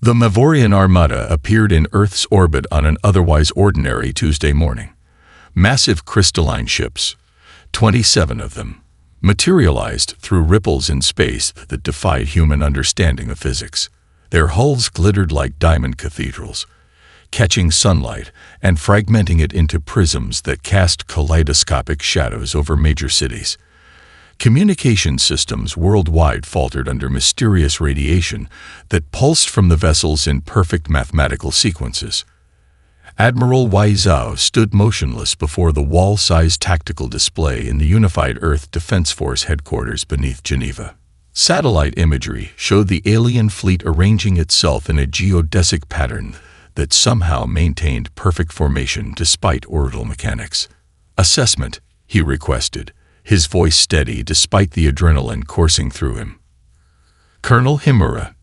The Mavorian Armada appeared in Earth's orbit on an otherwise ordinary Tuesday morning. Massive crystalline ships, 27 of them, materialized through ripples in space that defied human understanding of physics. Their hulls glittered like diamond cathedrals, catching sunlight and fragmenting it into prisms that cast kaleidoscopic shadows over major cities. Communication systems worldwide faltered under mysterious radiation that pulsed from the vessels in perfect mathematical sequences. Admiral Wai Zhao stood motionless before the wall-sized tactical display in the Unified Earth Defense Force headquarters beneath Geneva. Satellite imagery showed the alien fleet arranging itself in a geodesic pattern that somehow maintained perfect formation despite orbital mechanics. "Assessment," he requested, his voice steady despite the adrenaline coursing through him. Colonel Himura,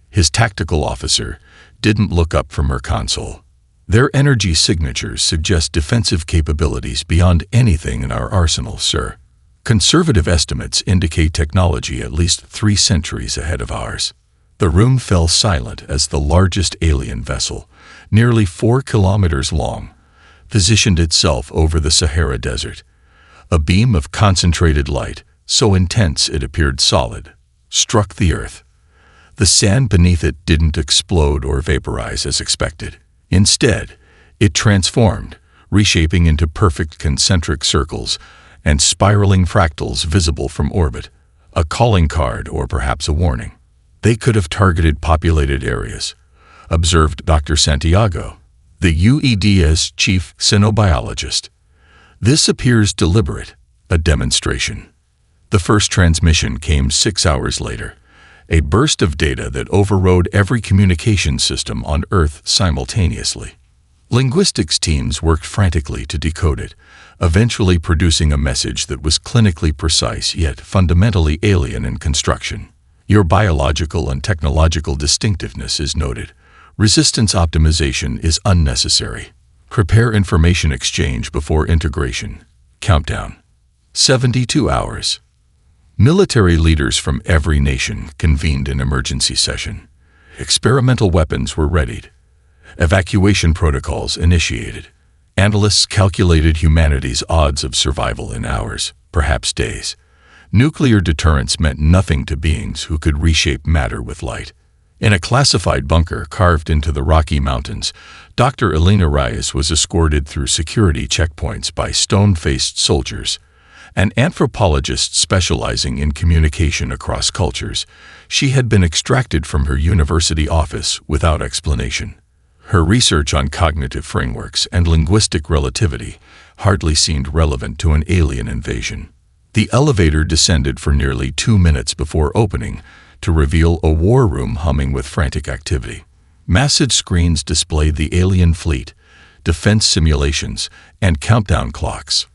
his tactical officer, didn't look up from her console. "Their energy signatures suggest defensive capabilities beyond anything in our arsenal, sir. Conservative estimates indicate technology at least 3 centuries ahead of ours." The room fell silent as the largest alien vessel, nearly 4 kilometers long, positioned itself over the Sahara Desert. A beam of concentrated light, so intense it appeared solid, struck the Earth. The sand beneath it didn't explode or vaporize as expected. Instead, it transformed, reshaping into perfect concentric circles and spiraling fractals visible from orbit, a calling card or perhaps a warning. "They could have targeted populated areas," observed Dr. Santiago, the UED's chief xenobiologist. "This appears deliberate, a demonstration." The first transmission came 6 hours later, a burst of data that overrode every communication system on Earth simultaneously. Linguistics teams worked frantically to decode it, eventually producing a message that was clinically precise yet fundamentally alien in construction. "Your biological and technological distinctiveness is noted. Resistance optimization is unnecessary. Prepare information exchange before integration. Countdown. 72 hours. Military leaders from every nation convened an emergency session. Experimental weapons were readied. Evacuation protocols initiated. Analysts calculated humanity's odds of survival in hours, perhaps days. Nuclear deterrence meant nothing to beings who could reshape matter with light. In a classified bunker carved into the Rocky Mountains, Dr. Elena Reyes was escorted through security checkpoints by stone-faced soldiers. An anthropologist specializing in communication across cultures, she had been extracted from her university office without explanation. Her research on cognitive frameworks and linguistic relativity hardly seemed relevant to an alien invasion. The elevator descended for nearly 2 minutes before opening, to reveal a war room humming with frantic activity. Massive screens displayed the alien fleet, defense simulations, and countdown clocks.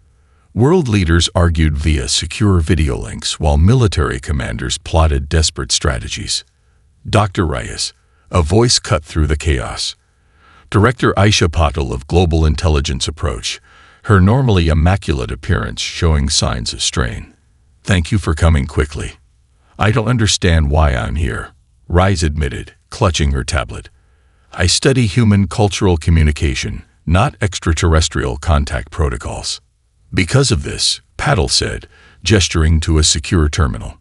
World leaders argued via secure video links while military commanders plotted desperate strategies. Dr. Reyes, a voice cut through the chaos. Director Aisha Patel of Global Intelligence Approach, her normally immaculate appearance showing signs of strain. "Thank you for coming quickly. I don't understand why I'm here," Reyes admitted, clutching her tablet. "I study human cultural communication, not extraterrestrial contact protocols." "Because of this," Patel said, gesturing to a secure terminal.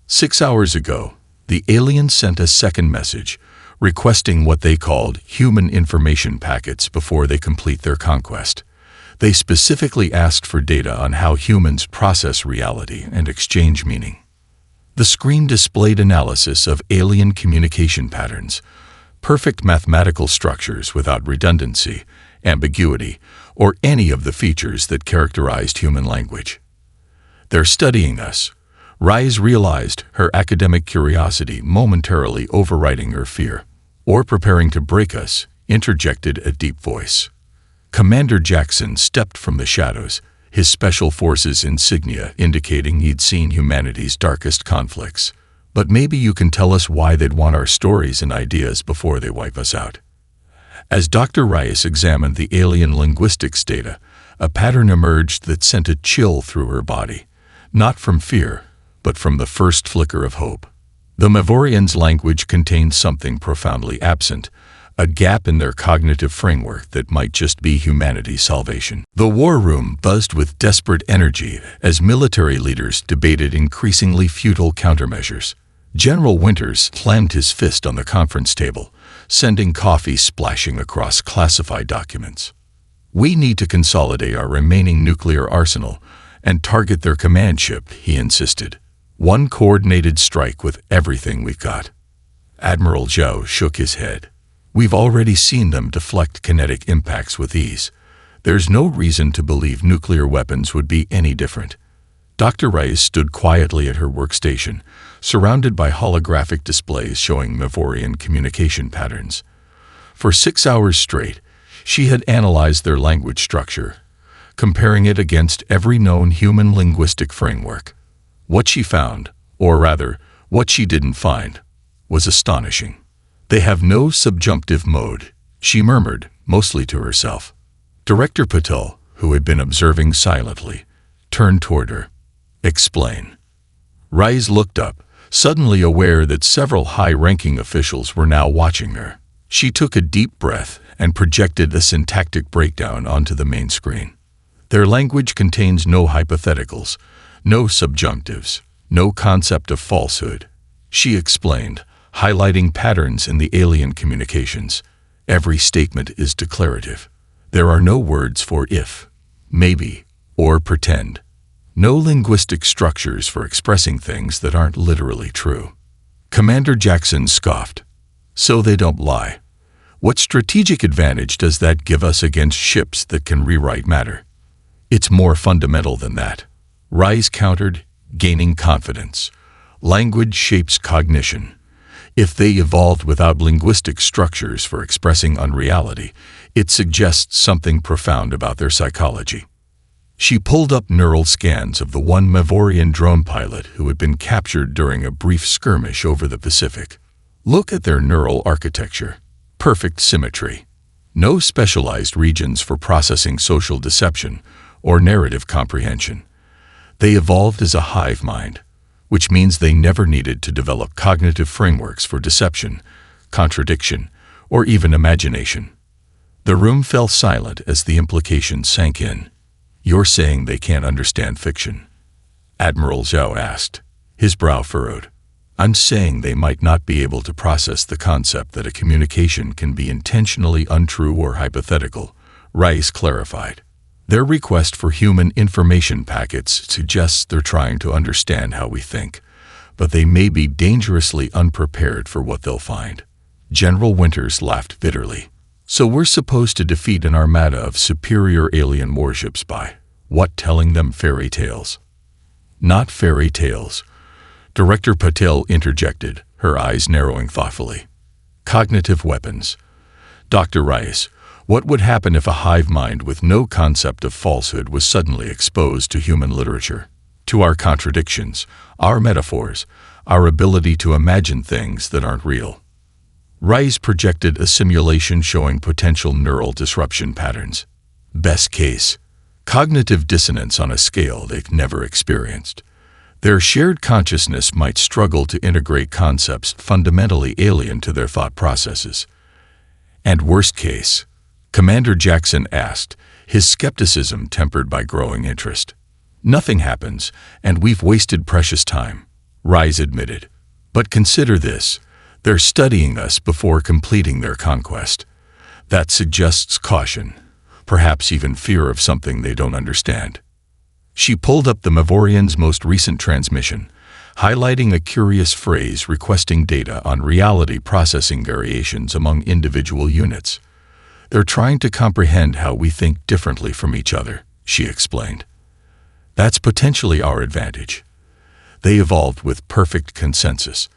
6 hours ago, the aliens sent a second message, requesting what they called human information packets before they complete their conquest. They specifically asked for data on how humans process reality and exchange meaning. The screen displayed analysis of alien communication patterns, perfect mathematical structures without redundancy, ambiguity, or any of the features that characterized human language. "They're studying us," Reyes realized, her academic curiosity momentarily overriding her fear. "Or preparing to break us," interjected a deep voice. Commander Jackson stepped from the shadows, his Special Forces insignia indicating he'd seen humanity's darkest conflicts. "But maybe you can tell us why they'd want our stories and ideas before they wipe us out." As Dr. Reyes examined the alien linguistics data, a pattern emerged that sent a chill through her body, not from fear, but from the first flicker of hope. The Mavorians' language contained something profoundly absent, a gap in their cognitive framework that might just be humanity's salvation. The war room buzzed with desperate energy as military leaders debated increasingly futile countermeasures. General Winters slammed his fist on the conference table, sending coffee splashing across classified documents. "We need to consolidate our remaining nuclear arsenal and target their command ship," he insisted. "One coordinated strike with everything we've got." Admiral Zhao shook his head. "We've already seen them deflect kinetic impacts with ease. There's no reason to believe nuclear weapons would be any different." Dr. Rice stood quietly at her workstation, surrounded by holographic displays showing Mavorian communication patterns. For 6 hours straight, she had analyzed their language structure, comparing it against every known human linguistic framework. What she found, or rather, what she didn't find, was astonishing. "They have no subjunctive mode," she murmured, mostly to herself. Director Patel, who had been observing silently, turned toward her. "Explain." Rice looked up, suddenly aware that several high-ranking officials were now watching her. She took a deep breath and projected a syntactic breakdown onto the main screen. "Their language contains no hypotheticals, no subjunctives, no concept of falsehood," she explained, highlighting patterns in the alien communications. "Every statement is declarative. There are no words for if, maybe, or pretend. No linguistic structures for expressing things that aren't literally true." Commander Jackson scoffed. "So they don't lie. What strategic advantage does that give us against ships that can rewrite matter?" "It's more fundamental than that," Rice countered, gaining confidence. "Language shapes cognition. If they evolved without linguistic structures for expressing unreality, it suggests something profound about their psychology." She pulled up neural scans of the one Mavorian drone pilot who had been captured during a brief skirmish over the Pacific. "Look at their neural architecture. Perfect symmetry. No specialized regions for processing social deception or narrative comprehension. They evolved as a hive mind, which means they never needed to develop cognitive frameworks for deception, contradiction, or even imagination." The room fell silent as the implication sank in. "You're saying they can't understand fiction?" Admiral Zhao asked, his brow furrowed. "I'm saying they might not be able to process the concept that a communication can be intentionally untrue or hypothetical," Rice clarified. "Their request for human information packets suggests they're trying to understand how we think, but they may be dangerously unprepared for what they'll find." General Winters laughed bitterly. "So we're supposed to defeat an armada of superior alien warships by, what, telling them fairy tales?" "Not fairy tales," Director Patel interjected, her eyes narrowing thoughtfully. "Cognitive weapons. Dr. Rice, what would happen if a hive mind with no concept of falsehood was suddenly exposed to human literature, to our contradictions, our metaphors, our ability to imagine things that aren't real?" Rice projected a simulation showing potential neural disruption patterns. "Best case, cognitive dissonance on a scale they've never experienced. Their shared consciousness might struggle to integrate concepts fundamentally alien to their thought processes." "And worst case?" Commander Jackson asked, his skepticism tempered by growing interest. "Nothing happens, and we've wasted precious time," Rice admitted. "But consider this. They're studying us before completing their conquest. That suggests caution, perhaps even fear of something they don't understand." She pulled up the Mavorians' most recent transmission, highlighting a curious phrase requesting data on reality processing variations among individual units. "They're trying to comprehend how we think differently from each other," she explained. "That's potentially our advantage. They evolved with perfect consensus.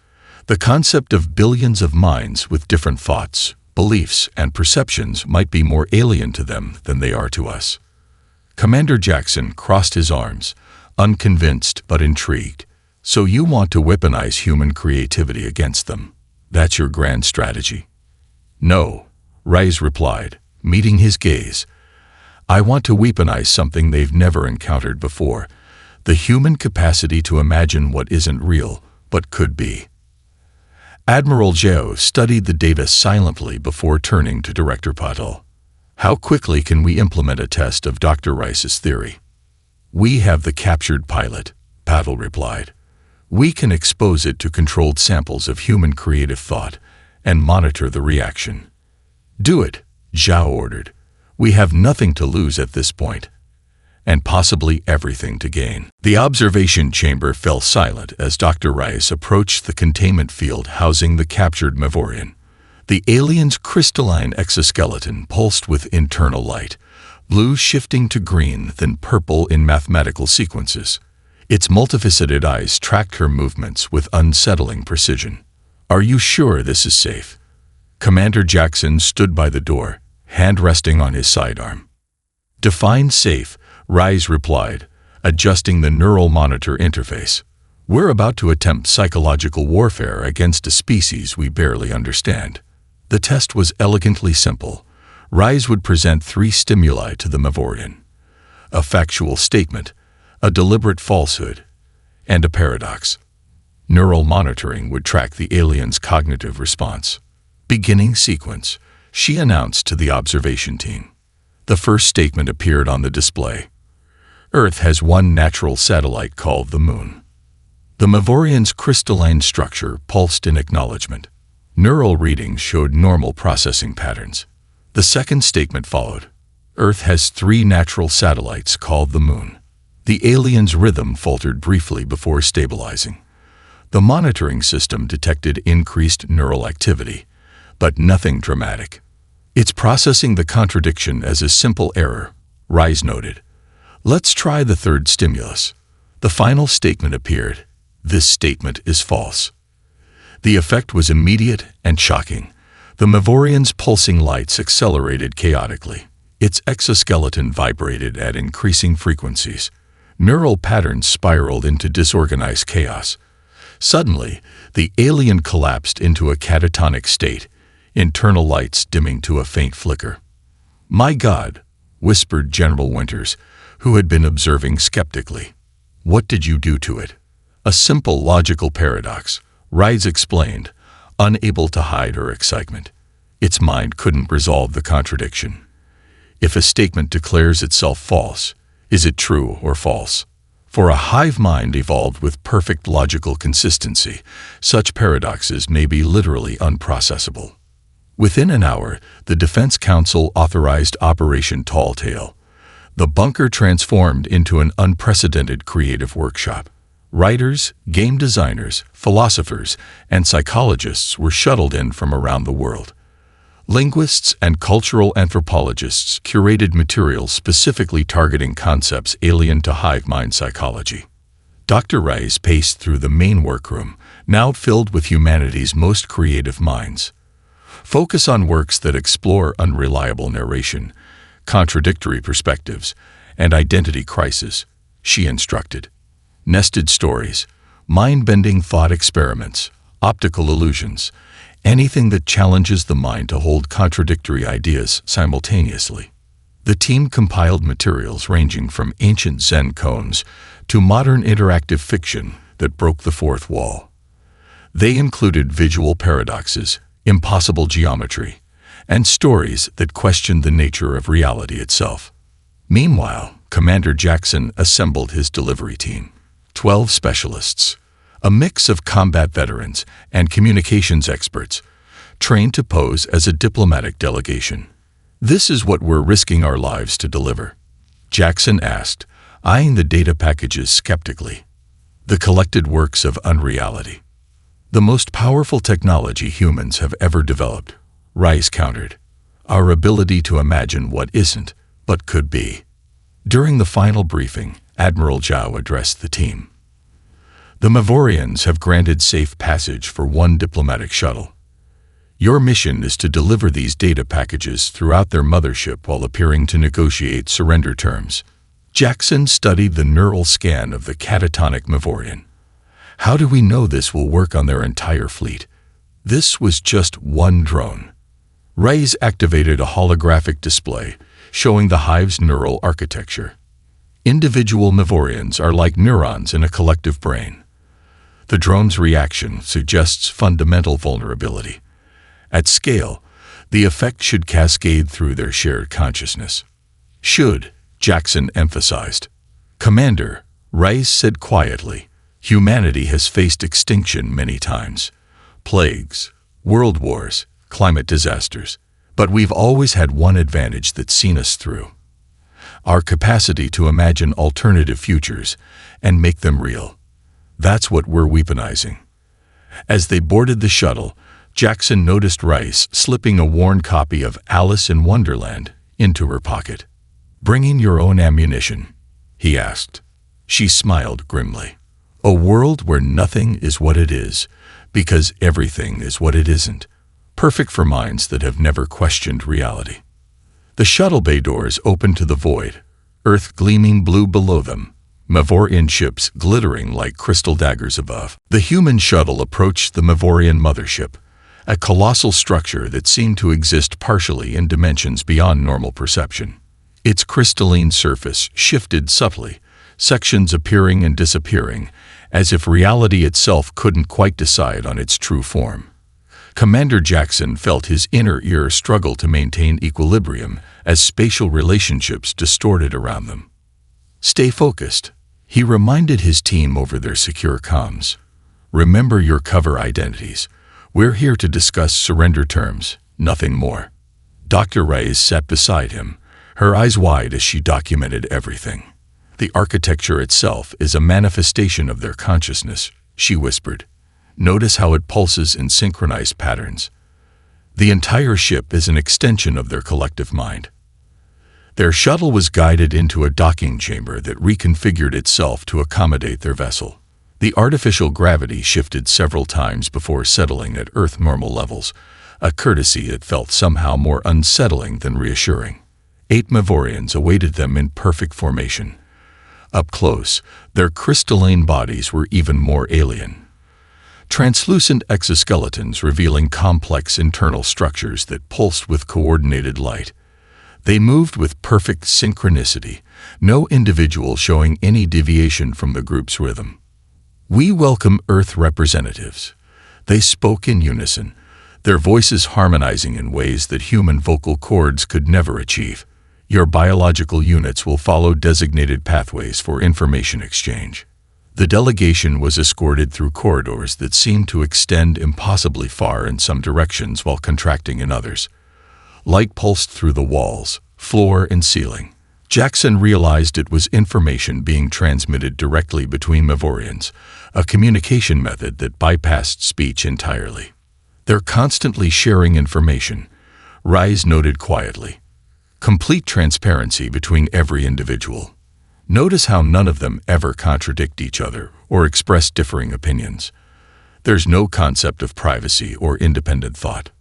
The concept of billions of minds with different thoughts, beliefs, and perceptions might be more alien to them than they are to us." Commander Jackson crossed his arms, unconvinced but intrigued. "So you want to weaponize human creativity against them? That's your grand strategy?" "No," Rice replied, meeting his gaze. "I want to weaponize something they've never encountered before, the human capacity to imagine what isn't real, but could be." Admiral Zhao studied the data silently before turning to Director Patel. How quickly can we implement a test of Dr. Rice's theory? We have the captured pilot, Patel replied. We can expose it to controlled samples of human creative thought and monitor the reaction. Do it, Zhao ordered. We have nothing to lose at this point, and possibly everything to gain. The observation chamber fell silent as Dr. Rice approached the containment field housing the captured Mavorian. The alien's crystalline exoskeleton pulsed with internal light, blue shifting to green, then purple in mathematical sequences. Its multifaceted eyes tracked her movements with unsettling precision. Are you sure this is safe? Commander Jackson stood by the door, hand resting on his sidearm. Define safe, Rice replied, adjusting the neural monitor interface. We're about to attempt psychological warfare against a species we barely understand. The test was elegantly simple. Rice would present 3 stimuli to the Mavorian: a factual statement, a deliberate falsehood, and a paradox. Neural monitoring would track the alien's cognitive response. Beginning sequence, she announced to the observation team. The first statement appeared on the display. Earth has one natural satellite called the Moon. The Mavorian's crystalline structure pulsed in acknowledgement. Neural readings showed normal processing patterns. The second statement followed. Earth has 3 natural satellites called the Moon. The alien's rhythm faltered briefly before stabilizing. The monitoring system detected increased neural activity, but nothing dramatic. It's processing the contradiction as a simple error, Rice noted. Let's try the third stimulus. The final statement appeared. This statement is false. The effect was immediate and shocking. The Mavorian's pulsing lights accelerated chaotically. Its exoskeleton vibrated at increasing frequencies. Neural patterns spiraled into disorganized chaos. Suddenly, the alien collapsed into a catatonic state, internal lights dimming to a faint flicker. "My God," whispered General Winters, who had been observing skeptically. "What did you do to it?" "A simple logical paradox," Rice explained, unable to hide her excitement. Its mind couldn't resolve the contradiction. If a statement declares itself false, is it true or false? For a hive mind evolved with perfect logical consistency, such paradoxes may be literally unprocessable. Within an hour, the Defense Council authorized Operation Tall-Tale. The bunker transformed into an unprecedented creative workshop. Writers, game designers, philosophers, and psychologists were shuttled in from around the world. Linguists and cultural anthropologists curated materials specifically targeting concepts alien to hive mind psychology. Dr. Rice paced through the main workroom, now filled with humanity's most creative minds. Focus on works that explore unreliable narration, contradictory perspectives, and identity crisis, she instructed. Nested stories, mind-bending thought experiments, optical illusions, anything that challenges the mind to hold contradictory ideas simultaneously. The team compiled materials ranging from ancient Zen koans to modern interactive fiction that broke the fourth wall. They included visual paradoxes, impossible geometry, and stories that questioned the nature of reality itself. Meanwhile, Commander Jackson assembled his delivery team. 12 specialists, a mix of combat veterans and communications experts, trained to pose as a diplomatic delegation. "This is what we're risking our lives to deliver," Jackson asked, eyeing the data packages skeptically. "The collected works of unreality. The most powerful technology humans have ever developed," Rice countered. "Our ability to imagine what isn't, but could be." During the final briefing, Admiral Zhao addressed the team. "The Mavorians have granted safe passage for one diplomatic shuttle. Your mission is to deliver these data packages throughout their mothership while appearing to negotiate surrender terms." Jackson studied the neural scan of the catatonic Mavorian. "How do we know this will work on their entire fleet?" This was just one drone. Rice activated a holographic display showing the hive's neural architecture. Individual Mavorians are like neurons in a collective brain. The drone's reaction suggests fundamental vulnerability. At scale, the effect should cascade through their shared consciousness. Should, Jackson emphasized. Commander, Rice said quietly, humanity has faced extinction many times. Plagues, world wars, climate disasters. But we've always had one advantage that's seen us through. Our capacity to imagine alternative futures and make them real. That's what we're weaponizing. As they boarded the shuttle, Jackson noticed Rice slipping a worn copy of Alice in Wonderland into her pocket. "Bringing your own ammunition?" he asked. She smiled grimly. "A world where nothing is what it is, because everything is what it isn't. Perfect for minds that have never questioned reality." The shuttle bay doors opened to the void, Earth gleaming blue below them, Mavorian ships glittering like crystal daggers above. The human shuttle approached the Mavorian mothership, a colossal structure that seemed to exist partially in dimensions beyond normal perception. Its crystalline surface shifted subtly, sections appearing and disappearing, as if reality itself couldn't quite decide on its true form. Commander Jackson felt his inner ear struggle to maintain equilibrium as spatial relationships distorted around them. "Stay focused," he reminded his team over their secure comms. "Remember your cover identities. We're here to discuss surrender terms, nothing more." Dr. Reyes sat beside him, her eyes wide as she documented everything. "The architecture itself is a manifestation of their consciousness," she whispered. "Notice how it pulses in synchronized patterns. The entire ship is an extension of their collective mind." Their shuttle was guided into a docking chamber that reconfigured itself to accommodate their vessel. The artificial gravity shifted several times before settling at Earth normal levels, a courtesy that felt somehow more unsettling than reassuring. 8 Mavorians awaited them in perfect formation. Up close, their crystalline bodies were even more alien. Translucent exoskeletons revealing complex internal structures that pulsed with coordinated light. They moved with perfect synchronicity, no individual showing any deviation from the group's rhythm. "We welcome Earth representatives." They spoke in unison, their voices harmonizing in ways that human vocal cords could never achieve. "Your biological units will follow designated pathways for information exchange." The delegation was escorted through corridors that seemed to extend impossibly far in some directions while contracting in others. Light pulsed through the walls, floor, and ceiling. Jackson realized it was information being transmitted directly between Mavorians, a communication method that bypassed speech entirely. "They're constantly sharing information," Rise noted quietly. "Complete transparency between every individual. Notice how none of them ever contradict each other or express differing opinions. There's no concept of privacy or independent thought."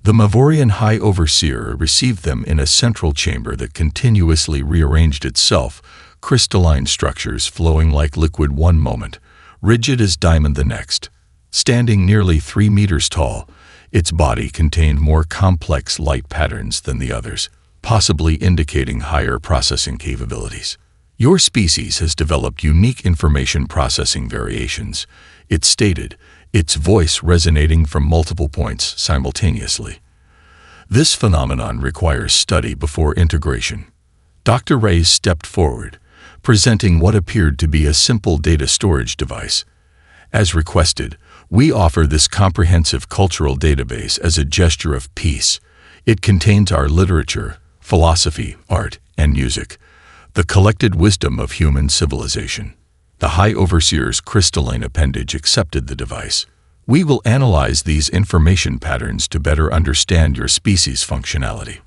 The Mavorian High Overseer received them in a central chamber that continuously rearranged itself, crystalline structures flowing like liquid one moment, rigid as diamond the next. Standing nearly 3 meters tall, its body contained more complex light patterns than the others, possibly indicating higher processing capabilities. "Your species has developed unique information processing variations," it stated, its voice resonating from multiple points simultaneously. "This phenomenon requires study before integration." Dr. Reyes stepped forward, presenting what appeared to be a simple data storage device. "As requested, we offer this comprehensive cultural database as a gesture of peace. It contains our literature, philosophy, art, and music, the collected wisdom of human civilization." The High Overseer's crystalline appendage accepted the device. "We will analyze these information patterns to better understand your species' functionality."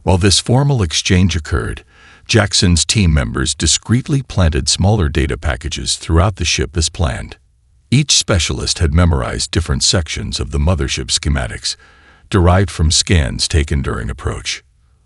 While this formal exchange occurred, Jackson's team members discreetly planted smaller data packages throughout the ship as planned. Each specialist had memorized different sections of the mothership schematics, derived from scans taken during approach.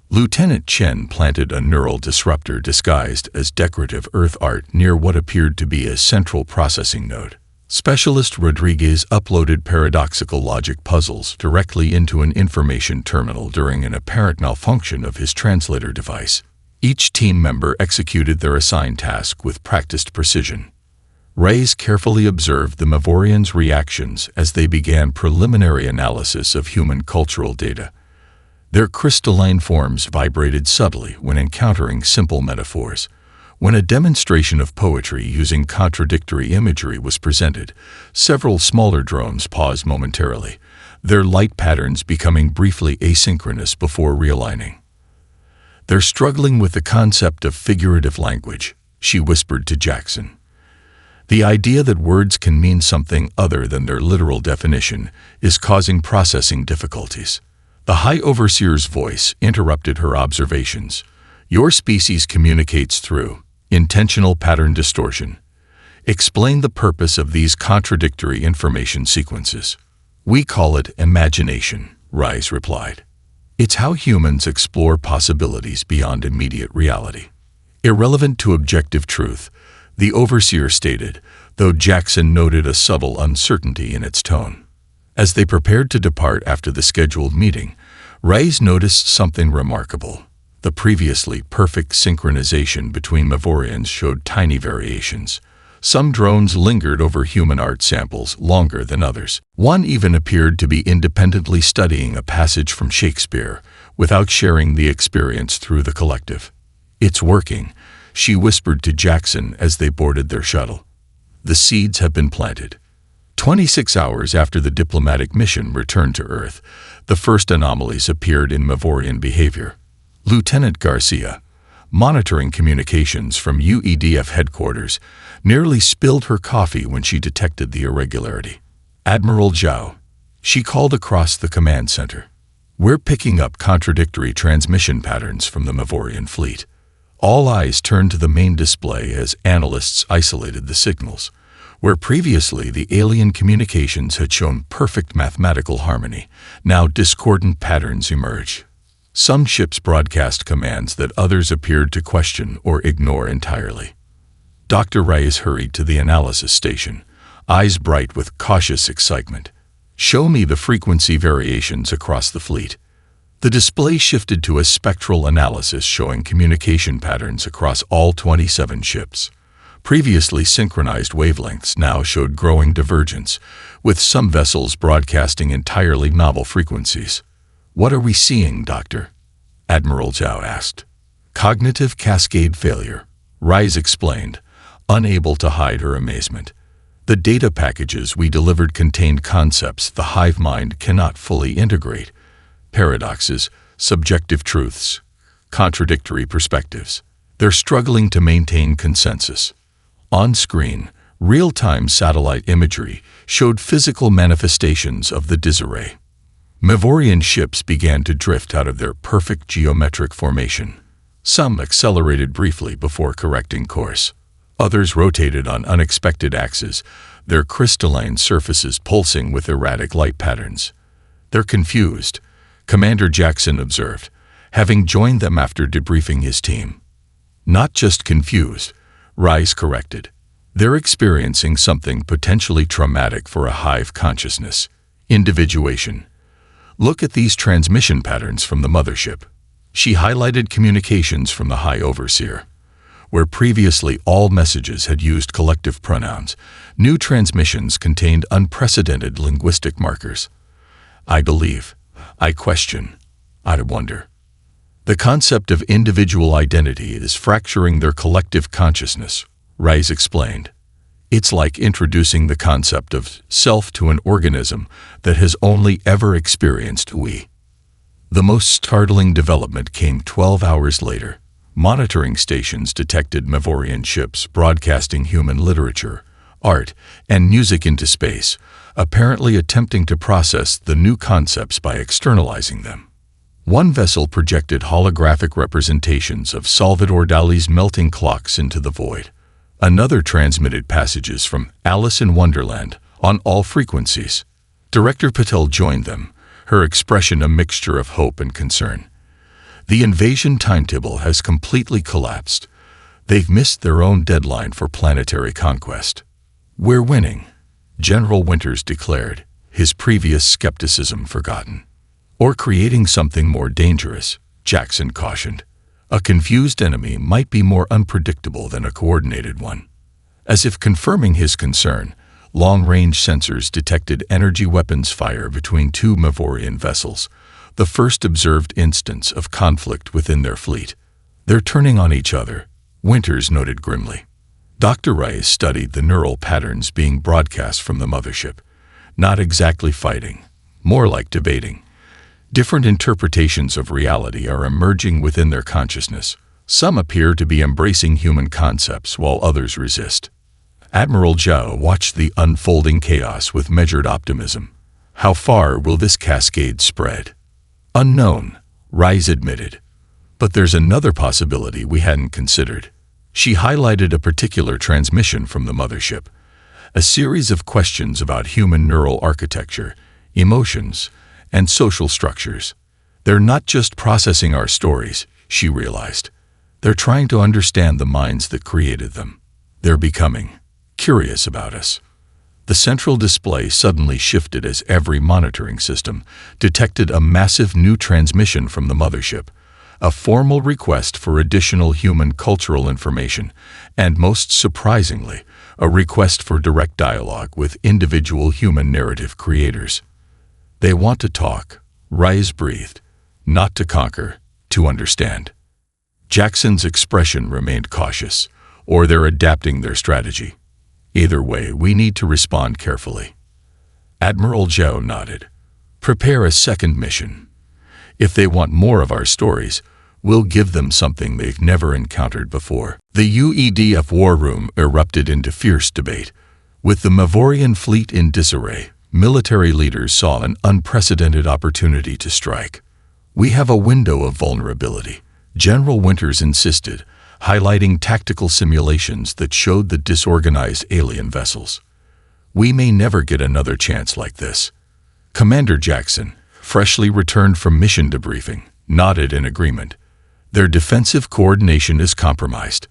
Lieutenant Chen planted a neural disruptor disguised as decorative earth art near what appeared to be a central processing node. Specialist Rodriguez uploaded paradoxical logic puzzles directly into an information terminal during an apparent malfunction of his translator device. Each team member executed their assigned task with practiced precision. Reyes carefully observed the Mavorians' reactions as they began preliminary analysis of human cultural data. Their crystalline forms vibrated subtly when encountering simple metaphors. When a demonstration of poetry using contradictory imagery was presented, several smaller drones paused momentarily, their light patterns becoming briefly asynchronous before realigning. "They're struggling with the concept of figurative language," she whispered to Jackson. "The idea that words can mean something other than their literal definition is causing processing difficulties." The High Overseer's voice interrupted her observations. "Your species communicates through intentional pattern distortion. Explain the purpose of these contradictory information sequences." "We call it imagination," Reyes replied. "It's how humans explore possibilities beyond immediate reality. Irrelevant to objective truth," the Overseer stated, though Jackson noted a subtle uncertainty in its tone. As they prepared to depart after the scheduled meeting, Reyes noticed something remarkable. The previously perfect synchronization between Mavorians showed tiny variations. Some drones lingered over human art samples longer than others. One even appeared to be independently studying a passage from Shakespeare, without sharing the experience through the collective. "It's working," she whispered to Jackson as they boarded their shuttle. "The seeds have been planted." 26 hours after the diplomatic mission returned to Earth, the first anomalies appeared in Mavorian behavior. Lieutenant Garcia, monitoring communications from UEDF headquarters, nearly spilled her coffee when she detected the irregularity. "Admiral Zhao," she called across the command center. "We're picking up contradictory transmission patterns from the Mavorian fleet." All eyes turned to the main display as analysts isolated the signals. Where previously the alien communications had shown perfect mathematical harmony, now discordant patterns emerge. Some ships broadcast commands that others appeared to question or ignore entirely. Dr. Reyes hurried to the analysis station, eyes bright with cautious excitement. "Show me the frequency variations across the fleet." The display shifted to a spectral analysis showing communication patterns across all 27 ships. Previously synchronized wavelengths now showed growing divergence, with some vessels broadcasting entirely novel frequencies. "What are we seeing, Doctor?" Admiral Zhao asked. "Cognitive cascade failure," Reyes explained, unable to hide her amazement. "The data packages we delivered contained concepts the hive mind cannot fully integrate. Paradoxes, subjective truths, contradictory perspectives. They're struggling to maintain consensus." On screen, real-time satellite imagery showed physical manifestations of the disarray. Mavorian ships began to drift out of their perfect geometric formation. Some accelerated briefly before correcting course. Others rotated on unexpected axes, their crystalline surfaces pulsing with erratic light patterns. "They're confused," Commander Jackson observed, having joined them after debriefing his team. "Not just confused," Reyes corrected. "They're experiencing something potentially traumatic for a hive consciousness. Individuation. Look at these transmission patterns from the mothership." She highlighted communications from the High Overseer. Where previously all messages had used collective pronouns, new transmissions contained unprecedented linguistic markers. "I believe. I question. I wonder." The concept of individual identity is fracturing their collective consciousness, Reyes explained. "It's like introducing the concept of self to an organism that has only ever experienced we." The most startling development came 12 hours later. Monitoring stations detected Mavorian ships broadcasting human literature, art, and music into space, apparently attempting to process the new concepts by externalizing them. One vessel projected holographic representations of Salvador Dali's melting clocks into the void. Another transmitted passages from Alice in Wonderland on all frequencies. Director Patel joined them, her expression a mixture of hope and concern. "The invasion timetable has completely collapsed. They've missed their own deadline for planetary conquest." "We're winning," General Winters declared, his previous skepticism forgotten. "Or creating something more dangerous," Jackson cautioned. "A confused enemy might be more unpredictable than a coordinated one." As if confirming his concern, long-range sensors detected energy weapons fire between two Mavorian vessels, the first observed instance of conflict within their fleet. "They're turning on each other," Winters noted grimly. Dr. Rice studied the neural patterns being broadcast from the mothership. Not exactly fighting, more like debating. Different interpretations of reality are emerging within their consciousness. Some appear to be embracing human concepts while others resist. Admiral Zhao watched the unfolding chaos with measured optimism. How far will this cascade spread? Unknown, Rice admitted. But there's another possibility we hadn't considered. She highlighted a particular transmission from the mothership. A series of questions about human neural architecture, emotions, and social structures. They're not just processing our stories, she realized. They're trying to understand the minds that created them. They're becoming curious about us. The central display suddenly shifted as every monitoring system detected a massive new transmission from the mothership, a formal request for additional human cultural information, and most surprisingly, a request for direct dialogue with individual human narrative creators. They want to talk, Rice breathed, not to conquer, to understand. Jackson's expression remained cautious, or they're adapting their strategy. Either way, we need to respond carefully. Admiral Zhao nodded. Prepare a second mission. If they want more of our stories, we'll give them something they've never encountered before. The UEDF war room erupted into fierce debate. With the Mavorian fleet in disarray, military leaders saw an unprecedented opportunity to strike. We have a window of vulnerability, General Winters insisted, highlighting tactical simulations that showed the disorganized alien vessels. We may never get another chance like this. Commander Jackson, freshly returned from mission debriefing, nodded in agreement. Their defensive coordination is compromised.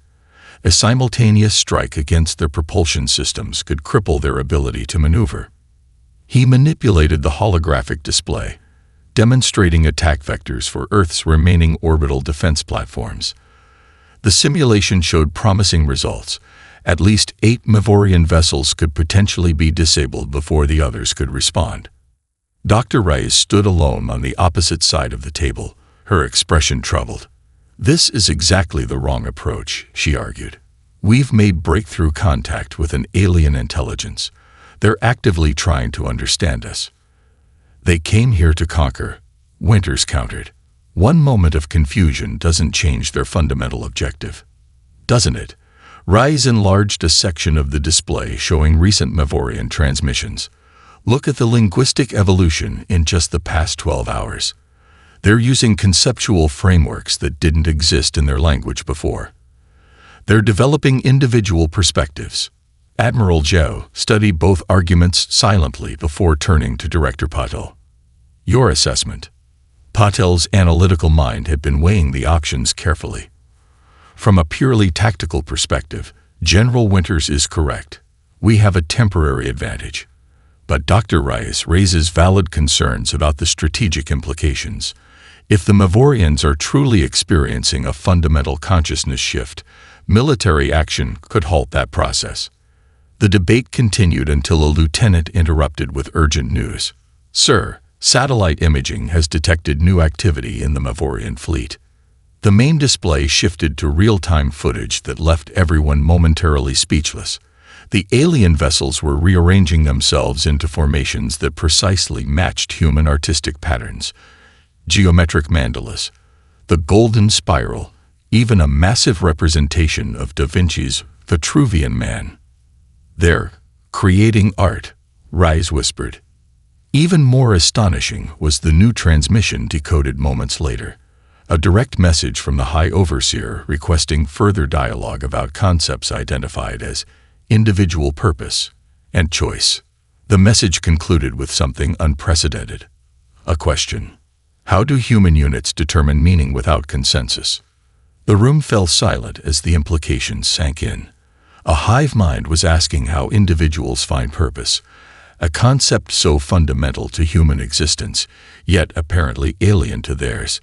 A simultaneous strike against their propulsion systems could cripple their ability to maneuver. He manipulated the holographic display, demonstrating attack vectors for Earth's remaining orbital defense platforms. The simulation showed promising results. At least 8 Mavorian vessels could potentially be disabled before the others could respond. Dr. Rice stood alone on the opposite side of the table, her expression troubled. This is exactly the wrong approach, she argued. We've made breakthrough contact with an alien intelligence. They're actively trying to understand us. They came here to conquer, Winters countered. One moment of confusion doesn't change their fundamental objective, doesn't it? Rice enlarged a section of the display showing recent Mavorian transmissions. Look at the linguistic evolution in just the past 12 hours. They're using conceptual frameworks that didn't exist in their language before. They're developing individual perspectives. Admiral Zhao studied both arguments silently before turning to Director Patel. Your assessment. Patel's analytical mind had been weighing the options carefully. From a purely tactical perspective, General Winters is correct. We have a temporary advantage. But Dr. Rice raises valid concerns about the strategic implications. If the Mavorians are truly experiencing a fundamental consciousness shift, military action could halt that process. The debate continued until a lieutenant interrupted with urgent news. Sir, satellite imaging has detected new activity in the Mavorian fleet. The main display shifted to real-time footage that left everyone momentarily speechless. The alien vessels were rearranging themselves into formations that precisely matched human artistic patterns. Geometric mandalas, the golden spiral, even a massive representation of Da Vinci's Vitruvian Man. They're creating art, Rice whispered. Even more astonishing was the new transmission decoded moments later. A direct message from the High Overseer requesting further dialogue about concepts identified as individual purpose and choice. The message concluded with something unprecedented. A question. How do human units determine meaning without consensus? The room fell silent as the implications sank in. A hive mind was asking how individuals find purpose, a concept so fundamental to human existence, yet apparently alien to theirs.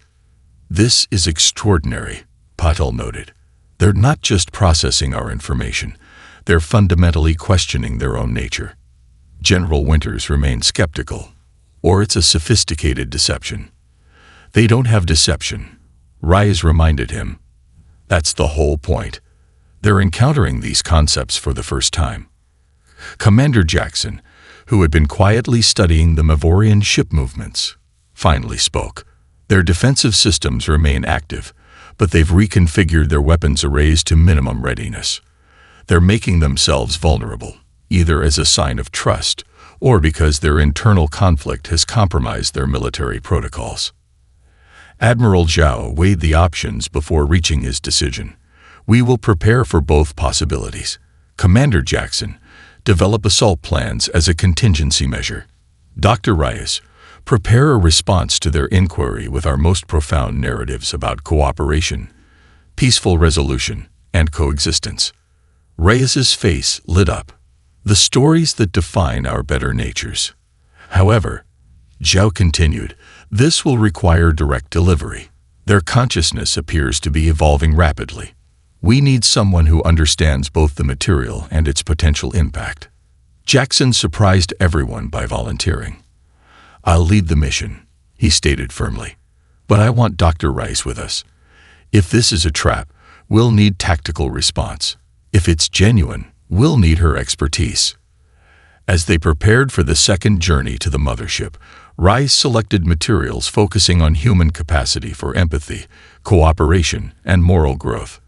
This is extraordinary, Patel noted. They're not just processing our information, They're fundamentally questioning their own nature. General Winters remained skeptical. Or it's a sophisticated deception. They don't have deception, Rise reminded him. That's the whole point. They're encountering these concepts for the first time. Commander Jackson, who had been quietly studying the Mavorian ship movements, finally spoke. Their defensive systems remain active, but they've reconfigured their weapons arrays to minimum readiness. They're making themselves vulnerable, either as a sign of trust or because their internal conflict has compromised their military protocols. Admiral Zhao weighed the options before reaching his decision. We will prepare for both possibilities. Commander Jackson, develop assault plans as a contingency measure. Dr. Reyes, prepare a response to their inquiry with our most profound narratives about cooperation, peaceful resolution, and coexistence. Reyes's face lit up. The stories that define our better natures. However, Zhao continued, this will require direct delivery. Their consciousness appears to be evolving rapidly. We need someone who understands both the material and its potential impact. Jackson surprised everyone by volunteering. I'll lead the mission, he stated firmly. But I want Dr. Rice with us. If this is a trap, we'll need tactical response. If it's genuine, we'll need her expertise. As they prepared for the second journey to the mothership, Rice selected materials focusing on human capacity for empathy, cooperation, and moral growth.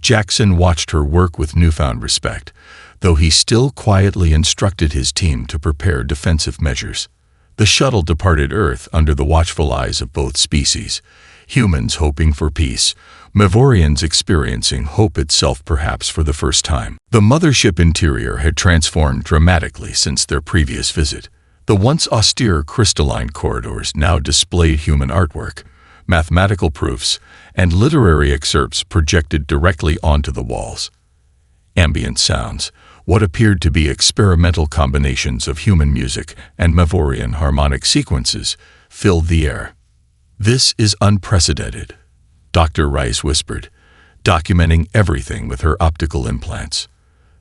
Jackson watched her work with newfound respect, though he still quietly instructed his team to prepare defensive measures. The shuttle departed Earth under the watchful eyes of both species, humans hoping for peace, Mavorians experiencing hope itself perhaps for the first time. The mothership interior had transformed dramatically since their previous visit. The once austere crystalline corridors now displayed human artwork, mathematical proofs, and literary excerpts projected directly onto the walls. Ambient sounds, what appeared to be experimental combinations of human music and Mavorian harmonic sequences, filled the air. This is unprecedented, Dr. Rice whispered, documenting everything with her optical implants.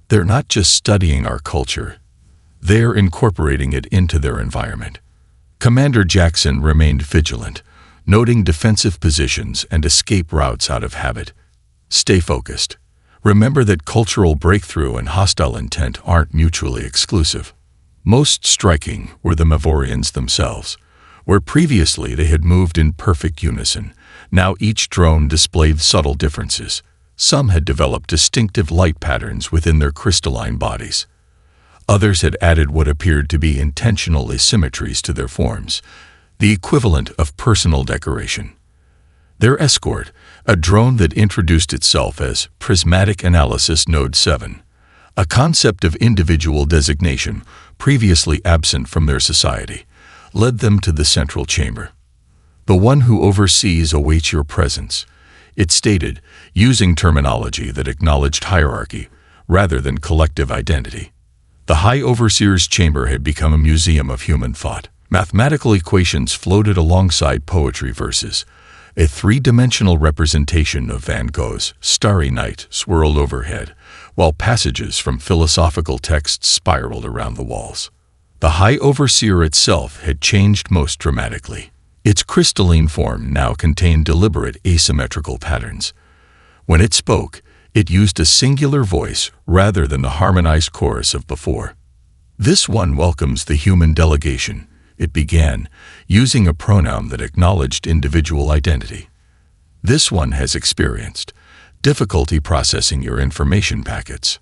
They're not just studying our culture, they're incorporating it into their environment. Commander Jackson remained vigilant, noting defensive positions and escape routes out of habit. Stay focused. Remember that cultural breakthrough and hostile intent aren't mutually exclusive. Most striking were the Mavorians themselves. Where previously they had moved in perfect unison, now each drone displayed subtle differences. Some had developed distinctive light patterns within their crystalline bodies. Others had added what appeared to be intentional asymmetries to their forms, the equivalent of personal decoration. Their escort, a drone that introduced itself as Prismatic Analysis Node 7, a concept of individual designation previously absent from their society, led them to the central chamber. The one who oversees awaits your presence, it stated, using terminology that acknowledged hierarchy rather than collective identity. The High Overseer's chamber had become a museum of human thought. Mathematical equations floated alongside poetry verses. A three-dimensional representation of Van Gogh's Starry Night swirled overhead, while passages from philosophical texts spiraled around the walls. The High Overseer itself had changed most dramatically. Its crystalline form now contained deliberate asymmetrical patterns. When it spoke, it used a singular voice rather than the harmonized chorus of before. This one welcomes the human delegation, it began, using a pronoun that acknowledged individual identity. This one has experienced difficulty processing your information packets.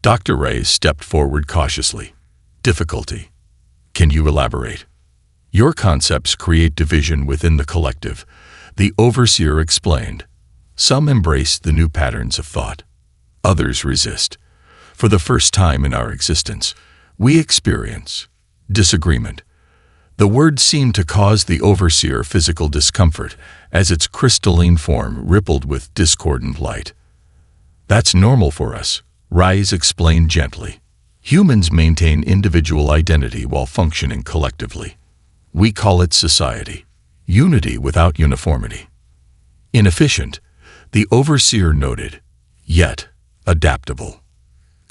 Dr. Reyes stepped forward cautiously. Difficulty. Can you elaborate? Your concepts create division within the collective, the Overseer explained. Some embrace the new patterns of thought. Others resist. For the first time in our existence, we experience disagreement. The word seemed to cause the Overseer physical discomfort as its crystalline form rippled with discordant light. That's normal for us, Rise explained gently. Humans maintain individual identity while functioning collectively. We call it society, unity without uniformity. Inefficient, the Overseer noted, yet adaptable.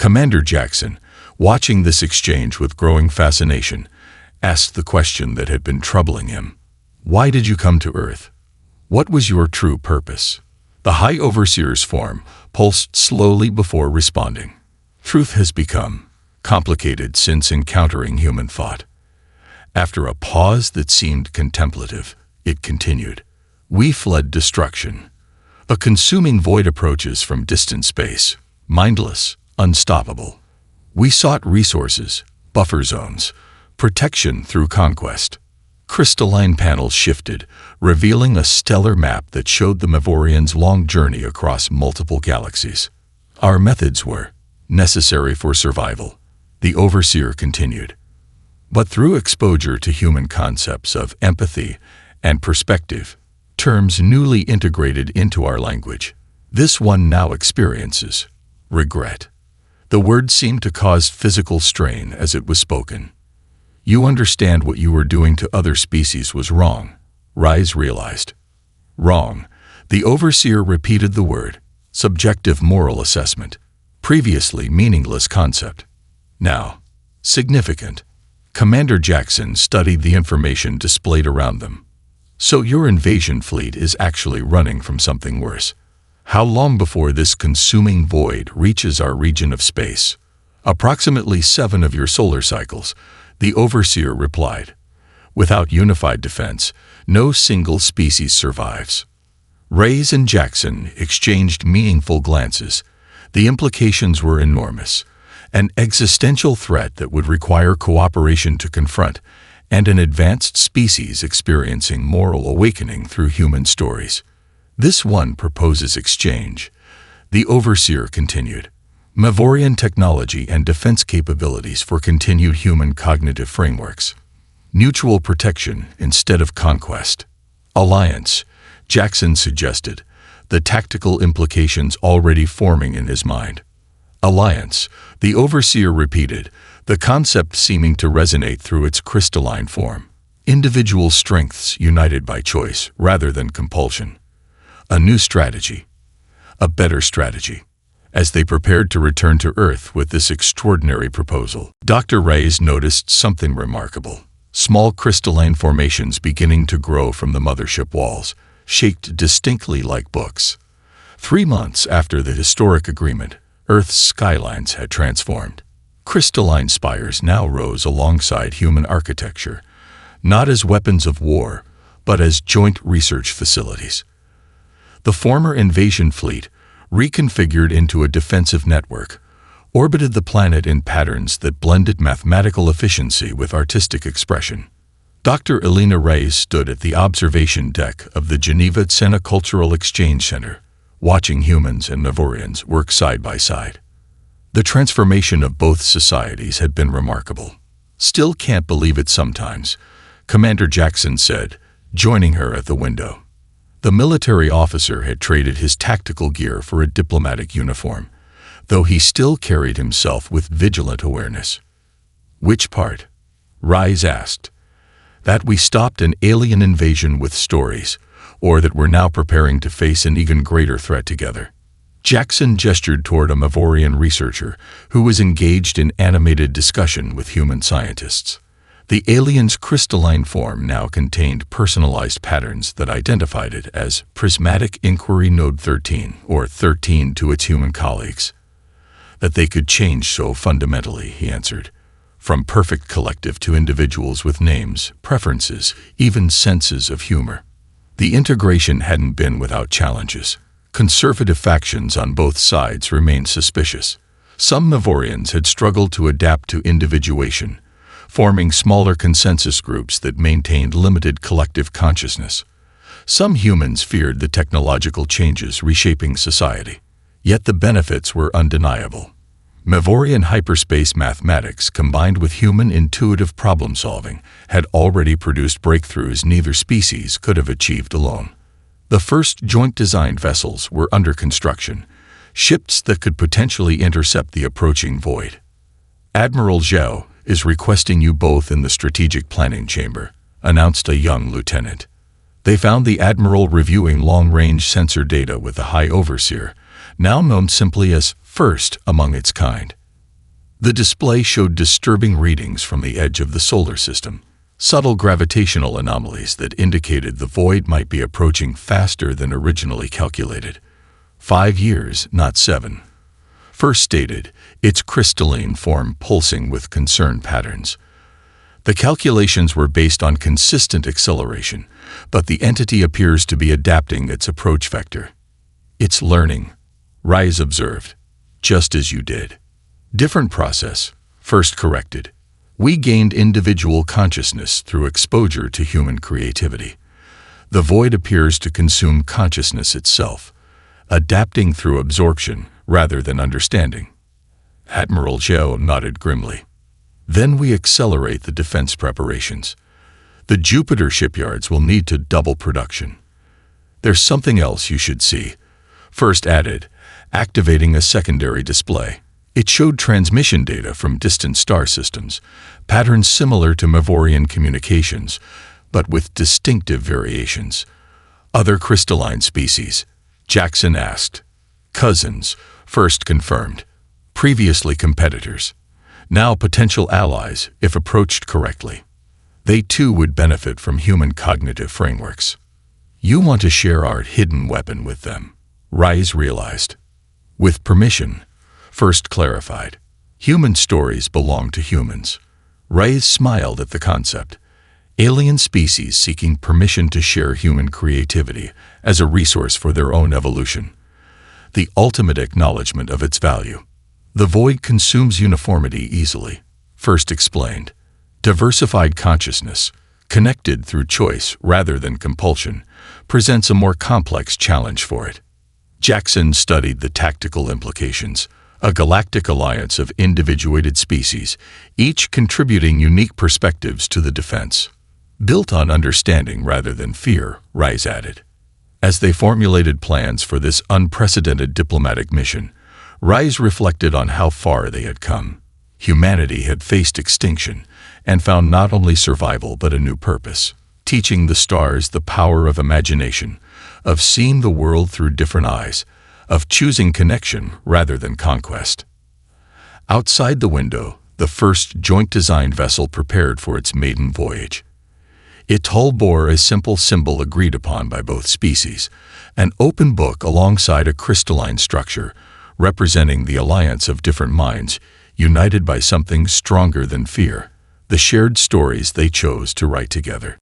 Commander Jackson, watching this exchange with growing fascination, asked the question that had been troubling him. Why did you come to Earth? What was your true purpose? The High Overseer's form pulsed slowly before responding. Truth has become complicated since encountering human thought. After a pause that seemed contemplative, it continued. We fled destruction. A consuming void approaches from distant space, mindless, unstoppable. We sought resources, buffer zones, protection through conquest. Crystalline panels shifted, revealing a stellar map that showed the Mavorians' long journey across multiple galaxies. Our methods were necessary for survival, the Overseer continued. But through exposure to human concepts of empathy and perspective, terms newly integrated into our language, this one now experiences regret. The word seemed to cause physical strain as it was spoken. You understand what you were doing to other species was wrong, Rise realized. Wrong. The Overseer repeated the word, subjective moral assessment. Previously meaningless concept. Now, significant. Commander Jackson studied the information displayed around them. So your invasion fleet is actually running from something worse. How long before this consuming void reaches our region of space? Approximately 7 of your solar cycles, the Overseer replied. Without unified defense, no single species survives. Reyes and Jackson exchanged meaningful glances. The implications were enormous. An existential threat that would require cooperation to confront, and an advanced species experiencing moral awakening through human stories. This one proposes exchange. The Overseer continued. Mavorian technology and defense capabilities for continued human cognitive frameworks. Mutual protection instead of conquest. Alliance, Jackson suggested, the tactical implications already forming in his mind. Alliance, the Overseer repeated, the concept seeming to resonate through its crystalline form. Individual strengths united by choice rather than compulsion. A new strategy. A better strategy. As they prepared to return to Earth with this extraordinary proposal, Dr. Reyes noticed something remarkable. Small crystalline formations beginning to grow from the mothership walls, shaped distinctly like books. 3 months after the historic agreement, Earth's skylines had transformed. Crystalline spires now rose alongside human architecture, not as weapons of war, but as joint research facilities. The former invasion fleet, reconfigured into a defensive network, orbited the planet in patterns that blended mathematical efficiency with artistic expression. Dr. Elena Reyes stood at the observation deck of the Geneva Sena Cultural Exchange Center, watching humans and Mavorians work side by side. The transformation of both societies had been remarkable. Still can't believe it sometimes, Commander Jackson said, joining her at the window. The military officer had traded his tactical gear for a diplomatic uniform, though he still carried himself with vigilant awareness. Which part? Rise asked. That we stopped an alien invasion with stories, or that we're now preparing to face an even greater threat together. Jackson gestured toward a Mavorian researcher who was engaged in animated discussion with human scientists. The alien's crystalline form now contained personalized patterns that identified it as Prismatic Inquiry Node 13, or 13 to its human colleagues. That they could change so fundamentally, he answered. From perfect collective to individuals with names, preferences, even senses of humor. The integration hadn't been without challenges. Conservative factions on both sides remained suspicious. Some Mavorians had struggled to adapt to individuation, forming smaller consensus groups that maintained limited collective consciousness. Some humans feared the technological changes reshaping society. Yet the benefits were undeniable. Mavorian hyperspace mathematics combined with human intuitive problem-solving had already produced breakthroughs neither species could have achieved alone. The first joint-designed vessels were under construction, ships that could potentially intercept the approaching void. Admiral Zhao is requesting you both in the strategic planning chamber, announced a young lieutenant. They found the Admiral reviewing long-range sensor data with the High Overseer, now known simply as First among its kind. The display showed disturbing readings from the edge of the solar system, subtle gravitational anomalies that indicated the void might be approaching faster than originally calculated. 5 years, not 7. First stated, its crystalline form pulsing with concerned patterns. The calculations were based on consistent acceleration, but the entity appears to be adapting its approach vector. It's learning, Rise observed, just as you did. Different process, first corrected. We gained individual consciousness through exposure to human creativity. The void appears to consume consciousness itself, adapting through absorption rather than understanding. Admiral Zhao nodded grimly. Then we accelerate the defense preparations. The Jupiter shipyards will need to double production. There's something else you should see. First added, activating a secondary display. It showed transmission data from distant star systems, patterns similar to Mavorian communications, but with distinctive variations. Other crystalline species, Jackson asked. Cousins, first confirmed. Previously competitors. Now potential allies if approached correctly. They too would benefit from human cognitive frameworks. You want to share our hidden weapon with them, Rise realized. With permission, first clarified. Human stories belong to humans. Rise smiled at the concept. Alien species seeking permission to share human creativity as a resource for their own evolution. The ultimate acknowledgement of its value. The void consumes uniformity easily, first explained. Diversified consciousness, connected through choice rather than compulsion, presents a more complex challenge for it. Jackson studied the tactical implications, a galactic alliance of individuated species, each contributing unique perspectives to the defense. Built on understanding rather than fear, Rise added. As they formulated plans for this unprecedented diplomatic mission, Rise reflected on how far they had come. Humanity had faced extinction and found not only survival but a new purpose, teaching the stars the power of imagination, of seeing the world through different eyes, of choosing connection rather than conquest. Outside the window, the first joint-designed vessel prepared for its maiden voyage. Its hull bore a simple symbol agreed upon by both species, an open book alongside a crystalline structure, representing the alliance of different minds, united by something stronger than fear, the shared stories they chose to write together.